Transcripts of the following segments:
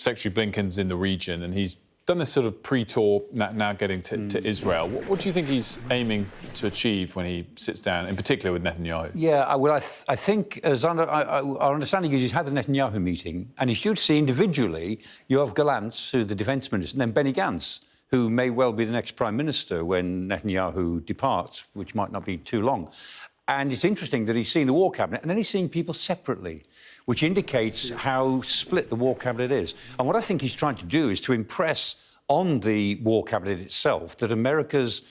Secretary Blinken's in the region, and he's done this sort of pre-tour, now getting to Israel. What do you think he's aiming to achieve when he sits down, in particular with Netanyahu? Yeah, well, I think, as our understanding is, he's had the Netanyahu meeting, and he's due to see individually Yoav Gallant, who's the defence minister, and then Benny Gantz, who may well be the next Prime Minister when Netanyahu departs, which might not be too long. And it's interesting that he's seen the War Cabinet, and then he's seeing people separately, which indicates how split the War Cabinet is. And what I think he's trying to do is to impress on the War Cabinet itself that America's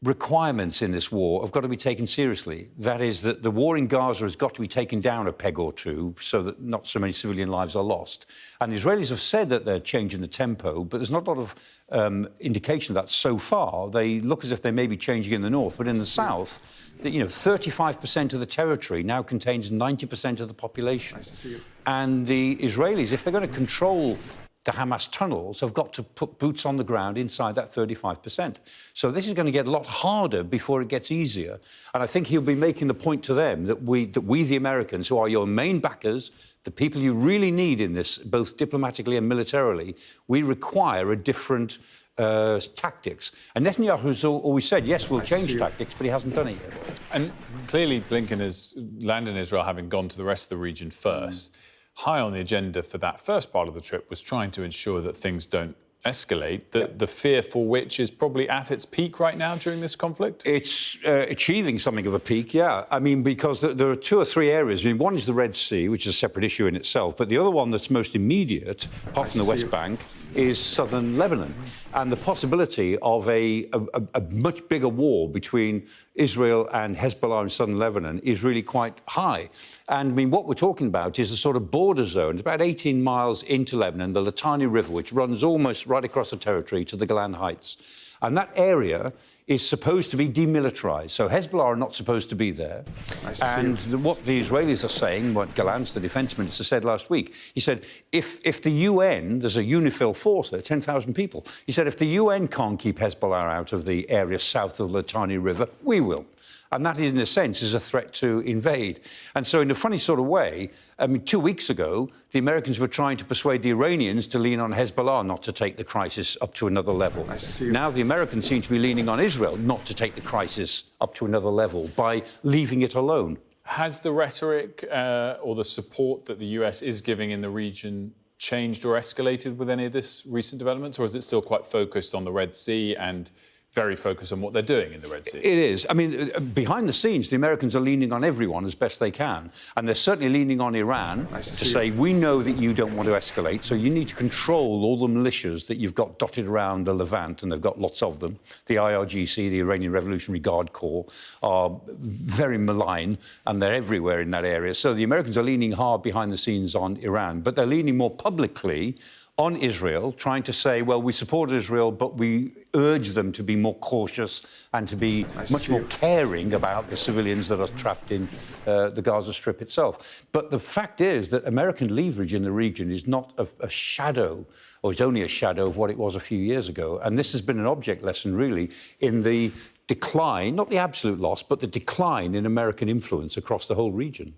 requirements in this war have got to be taken seriously. That is, that the war in Gaza has got to be taken down a peg or two so that not so many civilian lives are lost. And the Israelis have said that they're changing the tempo, but there's not a lot of indication of that so far. They look as if they may be changing in the north, but in the south, 35% of the territory now contains 90% of the population. Nice to see you. And the Israelis, if they're going to control the Hamas tunnels, have got to put boots on the ground inside that 35%. So this is going to get a lot harder before it gets easier. And I think he'll be making the point to them that we, the Americans, who are your main backers, the people you really need in this, both diplomatically and militarily, we require a different tactics. And Netanyahu's always said, yes, we'll change tactics, but he hasn't done it yet. And clearly Blinken has landed in Israel, having gone to the rest of the region first. High on the agenda for that first part of the trip was trying to ensure that things don't escalate, the fear for which is probably at its peak right now during this conflict? It's achieving something of a peak, yeah. I mean, because there are two or three areas. I mean, one is the Red Sea, which is a separate issue in itself, but the other one that's most immediate, apart from the West Bank, is southern Lebanon. And the possibility of a much bigger war between Israel and Hezbollah in southern Lebanon is really quite high. And I mean, what we're talking about is a sort of border zone. It's about 18 miles into Lebanon, the Litani River, which runs almost right across the territory to the Golan Heights. And that area is supposed to be demilitarised. So Hezbollah are not supposed to be there. What the Israelis are saying, what Gallant, the defence minister, said last week, he said, if the UN, there's a UNIFIL force there, 10,000 people, he said, if the UN can't keep Hezbollah out of the area south of the Litani River, we will. And that, in a sense, is a threat to invade. And so, in a funny sort of way, I mean, 2 weeks ago, the Americans were trying to persuade the Iranians to lean on Hezbollah not to take the crisis up to another level. Now the Americans seem to be leaning on Israel not to take the crisis up to another level by leaving it alone. Has the rhetoric or the support that the US is giving in the region changed or escalated with any of this recent developments, or is it still quite focused on the Red Sea and very focused on what they're doing in the Red Sea? It is. I mean, behind the scenes, the Americans are leaning on everyone as best they can. And they're certainly leaning on Iran to say, we know that you don't want to escalate, so you need to control all the militias that you've got dotted around the Levant, and they've got lots of them. The IRGC, the Iranian Revolutionary Guard Corps, are very malign, and they're everywhere in that area. So the Americans are leaning hard behind the scenes on Iran, but they're leaning more publicly on Israel, trying to say, well, we support Israel, but we urge them to be more cautious and to be much more caring about the civilians that are trapped in the Gaza Strip itself. But the fact is that American leverage in the region is not a shadow, or it's only a shadow of what it was a few years ago. And this has been an object lesson, really, in the decline, not the absolute loss, but the decline in American influence across the whole region.